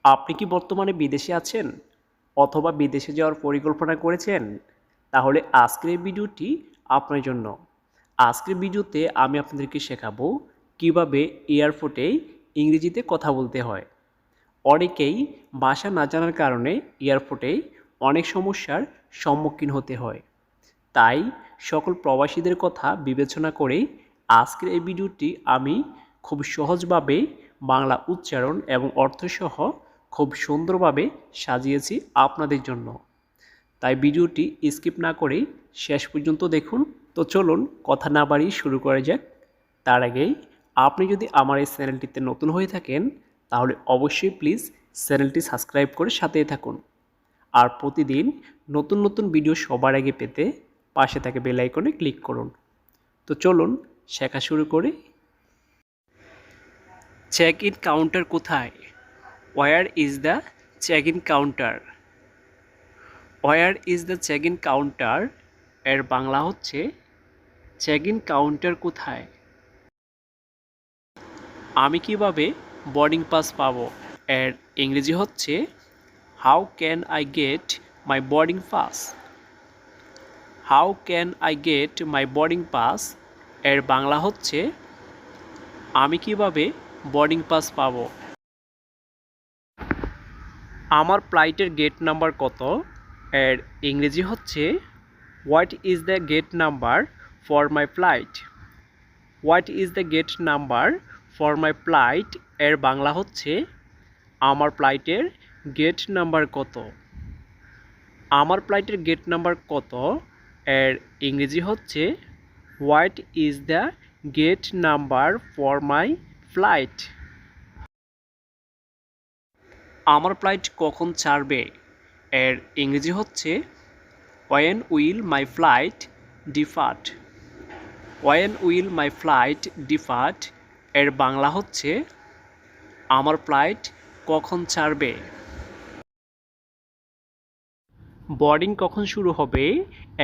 আপনি কি বর্তমানে বিদেশে আছেন অথবা বিদেশে যাওয়ার পরিকল্পনা করেছেন? তাহলে আজকের এই ভিডিওটি আপনার জন্য। আজকের ভিডিওতে আমি আপনাদেরকে শেখাবো কিভাবে এয়ারপোর্টে ইংরেজিতে কথা বলতে হয়। অনেকেই ভাষা না জানার কারণে এয়ারপোর্টে অনেক সমস্যার সম্মুখীন হতে হয়। তাই সকল প্রবাসীদের কথা বিবেচনা করে আজকের এই ভিডিওটি আমি খুব সহজভাবে বাংলা উচ্চারণ এবং অর্থসহ খুব সুন্দরভাবে সাজিয়েছি আপনাদের জন্য। তাই ভিডিওটি স্কিপ না করে শেষ পর্যন্ত দেখুন। তো চলুন কথা না বাড়িয়ে শুরু করা যাক। তার আগেই আপনি যদি আমার এই চ্যানেলটিতে নতুন হয়ে থাকেন তাহলে অবশ্যই প্লিজ চ্যানেলটি সাবস্ক্রাইব করে সাথেই থাকুন। আর প্রতিদিন নতুন নতুন ভিডিও সবার আগে পেতে পাশে থাকা বেল আইকনে ক্লিক করুন। তো চলুন শেখা শুরু করি। চেক ইন কাউন্টার কোথায়? Where is the check in counter? Where is the check in counter এর বাংলা হচ্ছে চেক ইন কাউন্টার কোথায়? আমি কিভাবে বোর্ডিং পাস পাবো? এর ইংরেজি হচ্ছে how can I get my boarding pass? How can I get my boarding pass এর বাংলা হচ্ছে আমি কিভাবে বোর্ডিং পাস পাবো? আমার ফ্লাইটের গেট নাম্বার কত? এর ইংরেজি হচ্ছে what is the gate number for my flight? What is the gate number for my flight এর বাংলা হচ্ছে আমার ফ্লাইটের গেট নাম্বার কত? আমার ফ্লাইটের গেট নাম্বার কত এর ইংরেজি হচ্ছে what is the gate number for my flight? আমার ফ্লাইট কখন ছাড়বে? এর ইংরেজি হচ্ছে when will my flight depart? When will my flight depart এর বাংলা হচ্ছে আমার ফ্লাইট কখন ছাড়বে? বোর্ডিং কখন শুরু হবে?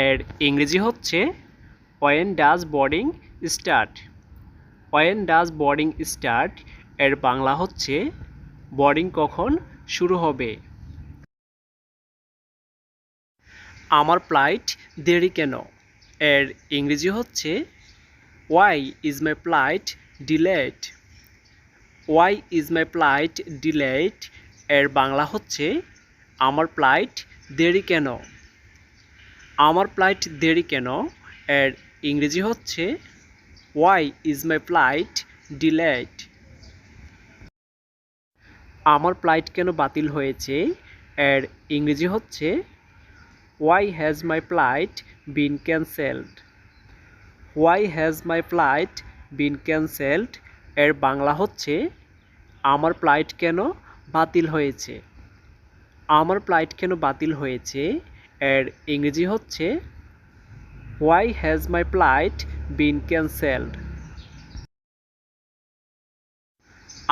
এর ইংরেজি হচ্ছে when does boarding start? When does boarding start এর বাংলা হচ্ছে বোর্ডিং কখন শুরু হবে? আমার ফ্লাইট দেরি কেন? এর ইংরেজি হচ্ছে why is my flight delayed? Why is my flight delayed এর বাংলা হচ্ছে আমার ফ্লাইট দেরি কেন? আমার ফ্লাইট দেরি কেন এর ইংরেজি হচ্ছে why is my flight delayed? আমার ফ্লাইট কেন বাতিল হয়েছে? এর ইংরেজি হচ্ছে why has my flight been cancelled? Why has my flight been cancelled এর বাংলা হচ্ছে আমার ফ্লাইট কেন বাতিল হয়েছে? আমার ফ্লাইট কেন বাতিল হয়েছে এর ইংরেজি হচ্ছে why has my flight been cancelled?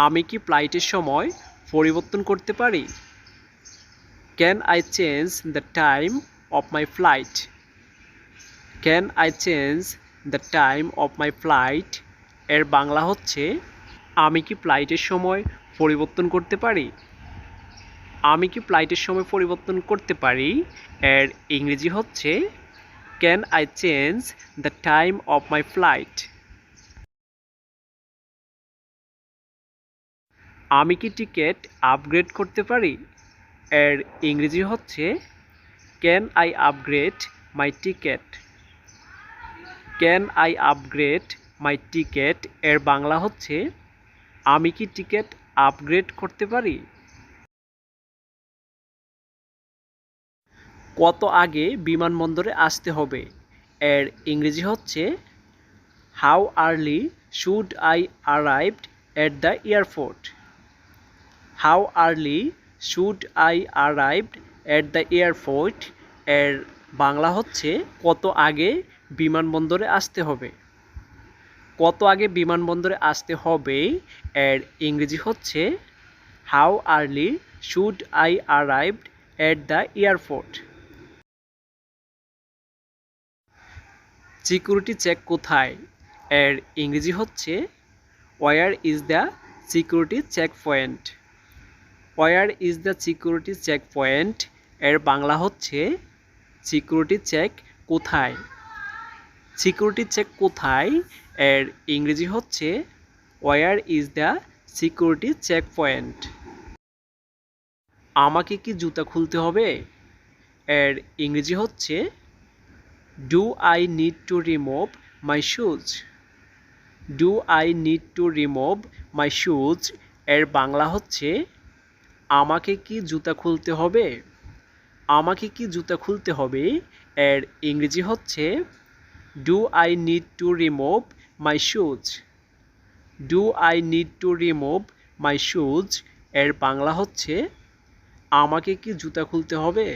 আমি কি ফ্লাইটের সময় পরিবর্তন করতে পারি? Can I change the time of my flight? Can I change the time of my flight এর বাংলা হচ্ছে আমি কি ফ্লাইটের সময় পরিবর্তন করতে পারি? আমি কি ফ্লাইটের সময় পরিবর্তন করতে পারি এর ইংরেজি হচ্ছে can I change the time of my flight? আমি কি টিকিট আপগ্রেড করতে পারি? এর ইংরেজি হচ্ছে can I upgrade my ticket? Can I upgrade my ticket এর বাংলা হচ্ছে আমি কি টিকিট আপগ্রেড করতে পারি? কত আগে বিমানবন্দরে আসতে হবে? এর ইংরেজি হচ্ছে how early should I arrive at the airport? How early should I arrive at the airport এর বাংলা হচ্ছে কত আগে বিমানবন্দরে আসতে হবে? কত আগে বিমানবন্দরে আসতে হবে এর ইংরেজি হচ্ছে how early should I arrive at the airport? Security check কোথায়? এর ইংরেজি হচ্ছে where is the security check point? Where is the security check point এর বাংলা হচ্ছে সিকিউরিটি চেক কোথায়। সিকিউরিটি চেক কোথায় এর ইংরেজি হচ্ছে where is the security check point. আমাকে কি জুতা খুলতে হবে এর ইংরেজি হচ্ছে do I need to remove my shoes. Do I need to remove my shoes এর বাংলা হচ্ছে আমাকে কি জুতা খুলতে হবে। আমাকে কি জুতা খুলতে হবে এর ইংরেজি হচ্ছে do I need to remove my shoes. Do I need to remove my shoes এর বাংলা হচ্ছে আমাকে কি জুতা খুলতে হবে।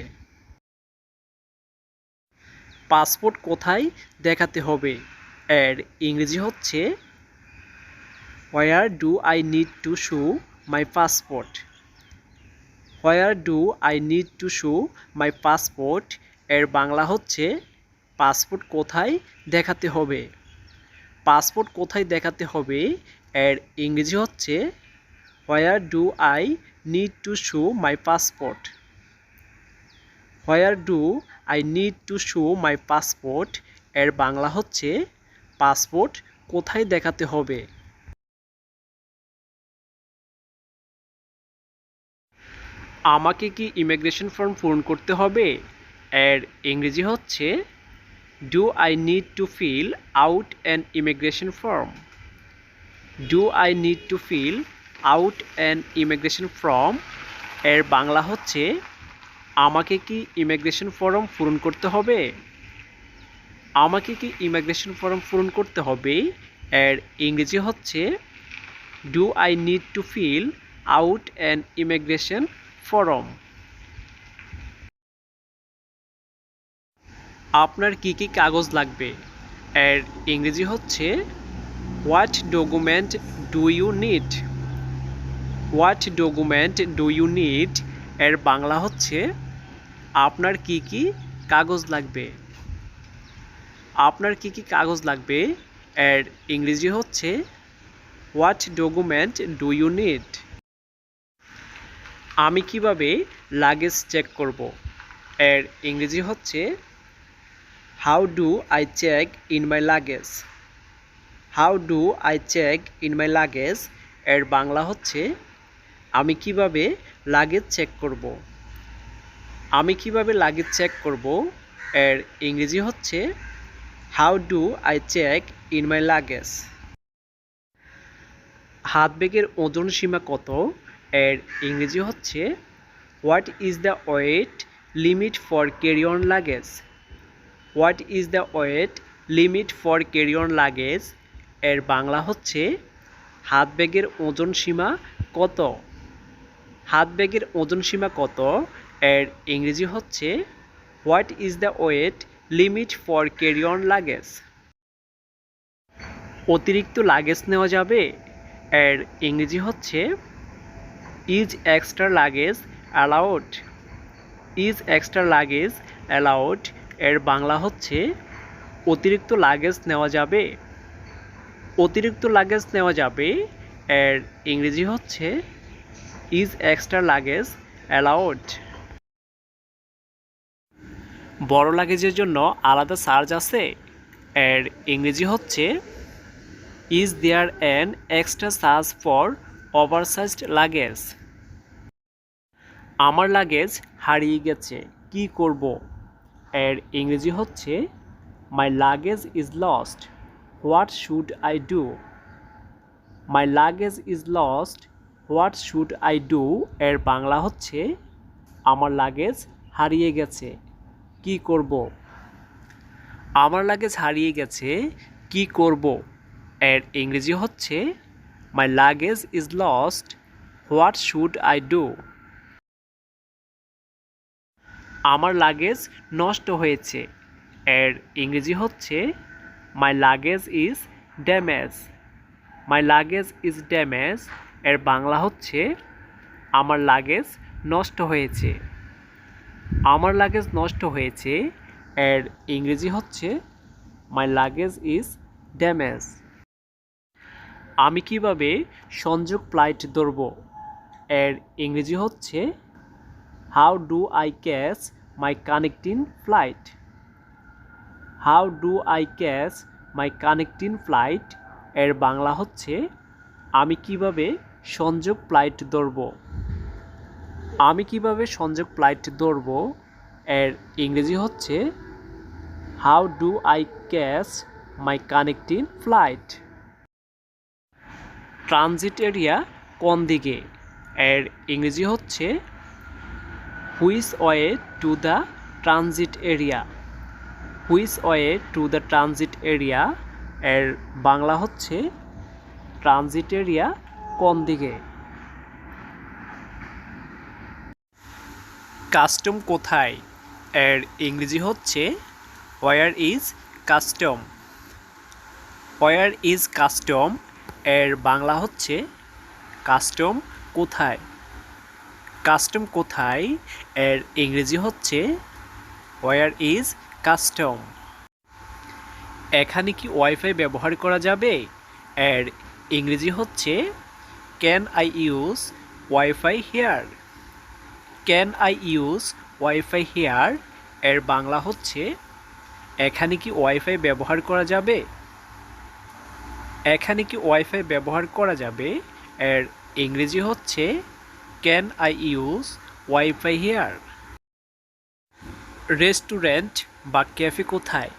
পাসপোর্ট কোথায় দেখাতে হবে এর ইংরেজি হচ্ছে where do I need to show my passport. Where do I need to show my passport এর বাংলা হচ্ছে পাসপোর্ট কোথায় দেখাতে হবে। পাসপোর্ট কোথায় দেখাতে হবে এর ইংরেজি হচ্ছে where do I need to show my passport. Where do I need to show my passport এর বাংলা হচ্ছে পাসপোর্ট কোথায় দেখাতে হবে। আমাকে কি ইমিগ্রেশন ফর্ম পূরণ করতে হবে এর ইংরেজি হচ্ছে do I need to fill out an immigration form. Do I need to fill out an immigration form এর বাংলা হচ্ছে আমাকে কি ইমিগ্রেশন ফর্ম পূরণ করতে হবে। আমাকে কি ইমিগ্রেশন ফর্ম পূরণ করতে হবে এর ইংরেজি হচ্ছে do I need to fill out an immigration form. আপনার কি কি কাগজ লাগবে এর ইংরেজি হচ্ছে what document do you need. What document do you need এর বাংলা হচ্ছে আপনার কি কি কাগজ লাগবে। আপনার কি কি কাগজ লাগবে এর ইংরেজি হচ্ছে what document do you need. আমি কিভাবে লাগেজ চেক করব এর ইংরেজি হচ্ছে how do I check in my luggage. How do I check in my luggage এর বাংলা হচ্ছে আমি কিভাবে লাগেজ চেক করব। আমি কিভাবে লাগেজ চেক করব এর ইংরেজি হচ্ছে how do I check in my luggage. হাত ব্যাগের ওজন সীমা কত এর ইংরেজি হচ্ছে what is the weight limit for carry on luggage. What is the weight limit for carry on luggage এর বাংলা হচ্ছে হাত ব্যাগের ওজন সীমা কত। হাত ব্যাগের ওজন সীমা কত এর ইংরেজি হচ্ছে what is the weight limit for carry on luggage. অতিরিক্ত লাগেজ নেওয়া যাবে এর ইংরেজি হচ্ছে is extra luggage allowed. Is extra luggage allowed এর বাংলা হচ্ছে অতিরিক্ত লাগেজ নেওয়া যাবে। অতিরিক্ত লাগেজ নেওয়া যাবে এর ইংরেজি হচ্ছে ইজ এক্সট্রা লাগেজ অ্যালাউড। বড় লাগেজের জন্য আলাদা চার্জ আছে এর ইংরেজি হচ্ছে is there an extra charge for oversized luggage. আমার লাগেজ হারিয়ে গেছে কি করব এর ইংরেজি হচ্ছে my luggage is lost what should I do. My luggage is lost what should I do এর বাংলা হচ্ছে আমার লাগেজ হারিয়ে গেছে কি করব। আমার লাগেজ হারিয়ে গেছে কি করব এর ইংরেজি হচ্ছে my luggage is lost what should I do. আমার লাগেজ নষ্ট হয়েছে এর ইংরেজি হচ্ছে my luggage is damage. My luggage is damage এর বাংলা হচ্ছে আমার লাগেজ নষ্ট হয়েছে। আমার লাগেজ নষ্ট হয়েছে এর ইংরেজি হচ্ছে মাই লাগেজ ইজ ড্যামেজ। আমি কিভাবে সংযোগ ফ্লাইট ধরব এর ইংরেজি হচ্ছে how do I catch my connecting flight. How do I catch my connecting flight এর বাংলা হচ্ছে আমি কিভাবে সংযোগ ফ্লাইট ধরব। আমি কিভাবে সংযোগ ফ্লাইট ধরব এর ইংরেজি হচ্ছে how do I catch my connecting flight. Transit area কোন দিকে এর ইংরেজি হচ্ছে which way to the transit area. Which way to the transit area এর বাংলা হচ্ছে ট্রানজিট এরিয়া কোন দিকে। কাস্টম কোথায় এর ইংরেজি হচ্ছে where is custom. Where is custom এর বাংলা হচ্ছে কাস্টম কোথায়। কাস্টম কোথায় এর ইংরেজি হচ্ছে ওয়ার ইজ কাস্টম। এখানে কি ওয়াইফাই ব্যবহার করা যাবে এর ইংরেজি হচ্ছে can I use wifi here. Can I use wifi here এর বাংলা হচ্ছে এখানে কি ওয়াইফাই ব্যবহার করা যাবে। এখানে কি ওয়াইফাই ব্যবহার করা যাবে এর ইংরেজি হচ্ছে can I use wifi here. Restaurant বা ক্যাফে কোথায়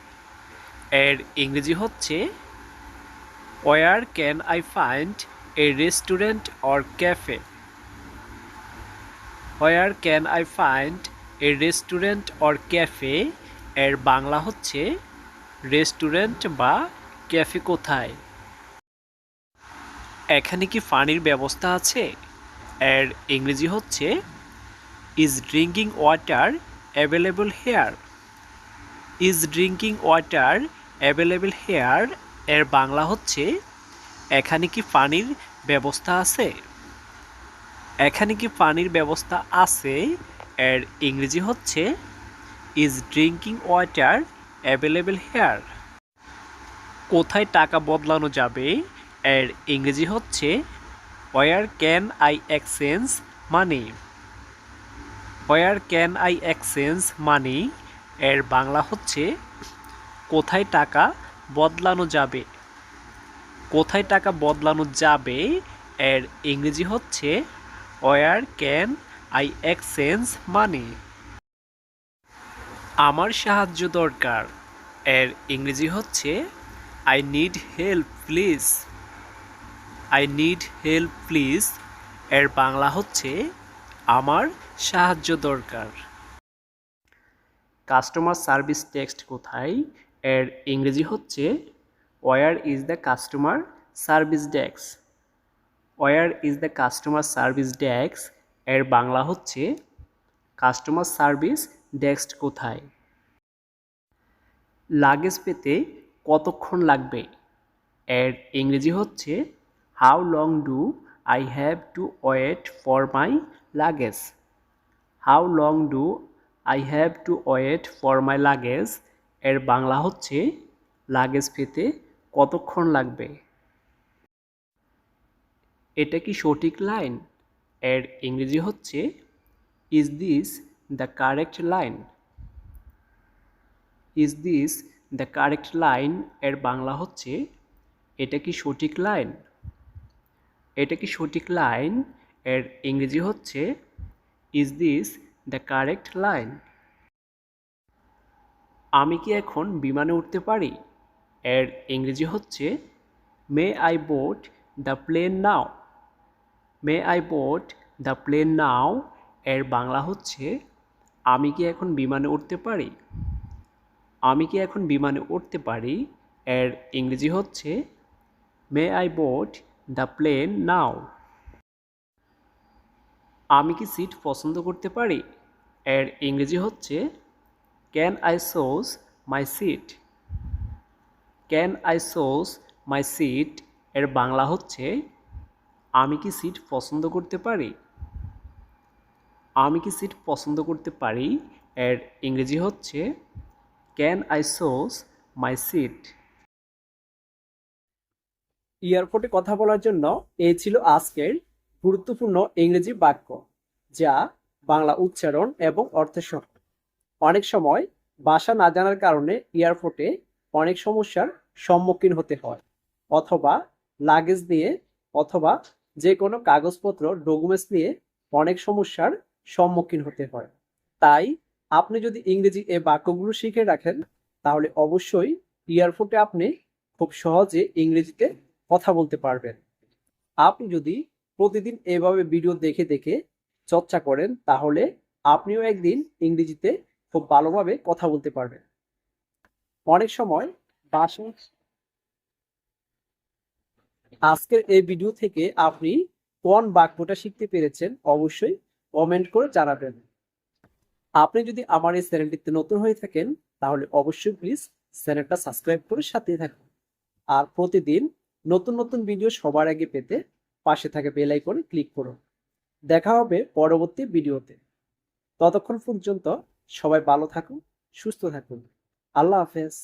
এর ইংরেজি হচ্ছে where can I find a restaurant or cafe. Where can I find a restaurant or cafe এর বাংলা হচ্ছে রেস্টুরেন্ট বা ক্যাফে কোথায়। এখানে কি পানির ব্যবস্থা আছে এর ইংরেজি হচ্ছে is drinking water available hair. Is drinking water available hair এর বাংলা হচ্ছে এখানে কি পানির ব্যবস্থা আছে। এখানে কি পানির ব্যবস্থা আছে এর ইংরেজি হচ্ছে is drinking water available here. কোথায় টাকা বদলানো যাবে এর ইংরেজি হচ্ছে where can I exchange money. Where can I exchange money এর বাংলা হচ্ছে কোথায় টাকা বদলানো যাবে। কোথায় টাকা বদলানো যাবে এর ইংরেজি হচ্ছে where can I exchange money. আমার সাহায্য দরকার এর ইংরেজি হচ্ছে I need help please. I need help please এর বাংলা হচ্ছে আমার সাহায্য দরকার। কাস্টমার সার্ভিস টেক্সট কোথায় এর ইংরেজি হচ্ছে where is the customer service desk. Where is the customer service desk এর বাংলা হচ্ছে কাস্টমার সার্ভিস ডেস্ক কোথায়। লাগেজ পেতে কতক্ষণ লাগবে এর ইংরেজি হচ্ছে how long do I have to wait for my luggage. How long do I have to wait for my luggage এর বাংলা হচ্ছে লাগেজ পেতে কতক্ষণ লাগবে। এটা কি সঠিক লাইন এর ইংরেজি হচ্ছে is this the correct line. Is this the correct line এর বাংলা হচ্ছে এটা কি সঠিক লাইন। এটা কি সঠিক লাইন এর ইংরেজি হচ্ছে is this the correct line. আমি কি এখন বিমানে উঠতে পারি এর ইংরেজি হচ্ছে may I board the plane now. May I board the plane now এর বাংলা হচ্ছে আমি কি এখন বিমানে উঠতে পারি। আমি কি এখন বিমানে উঠতে পারি এর ইংরেজি হচ্ছে may I board the plane now. আমি কি সিট পছন্দ করতে পারি এর ইংরেজি হচ্ছে can I choose my seat. Can I choose my seat এর বাংলা হচ্ছে আমি কি সিট পছন্দ করতে পারি। আমি কি সিট পছন্দ করতে পারি এর ইংরেজি হচ্ছে can I choose my seat. এয়ারপোর্টে কথা বলার জন্য এই ছিল আজকের গুরুত্বপূর্ণ ইংরেজি বাক্য যা বাংলা উচ্চারণ এবং অর্থসহ। অনেক সময় ভাষা না জানার কারণে এয়ারপোর্টে অনেক সমস্যার সম্মুখীন হতে হয়, অথবা লাগেজ নিয়ে অথবা যে কোনো কাগজপত্র ডকুমেন্টস নিয়ে অনেক সমস্যার সম্মুখীন হতে হয়। তাই আপনি যদি ইংরেজি এই বাক্যগুলো শিখে রাখেন তাহলে অবশ্যই এয়ারপোর্টে আপনি খুব সহজে ইংরেজিতে কথা বলতে পারবেন। আপনি যদি প্রতিদিন এভাবে ভিডিও দেখে দেখে চর্চা করেন তাহলে আপনিও একদিন ইংরেজিতে খুব ভালোভাবে কথা বলতে পারবেন। অনেক সময় ভাষা আজকের এই ভিডিও থেকে আপনি কোন বাক্যটা শিখতে পেরেছেন অবশ্যই কমেন্ট করে জানাবেন। আপনি যদি আমার এই চ্যানেলটিতে নতুন হয়ে থাকেন তাহলে অবশ্যই প্লিজ চ্যানেলটা সাবস্ক্রাইব করে সাথে থাকুন। আর প্রতিদিন নতুন নতুন ভিডিও সবার আগে পেতে পাশে থাকা বেল আইকনে ক্লিক করুন। দেখা হবে পরবর্তী ভিডিওতে। ততক্ষণ পর্যন্ত সবাই ভালো থাকুন, সুস্থ থাকুন। আল্লাহ হাফেজ।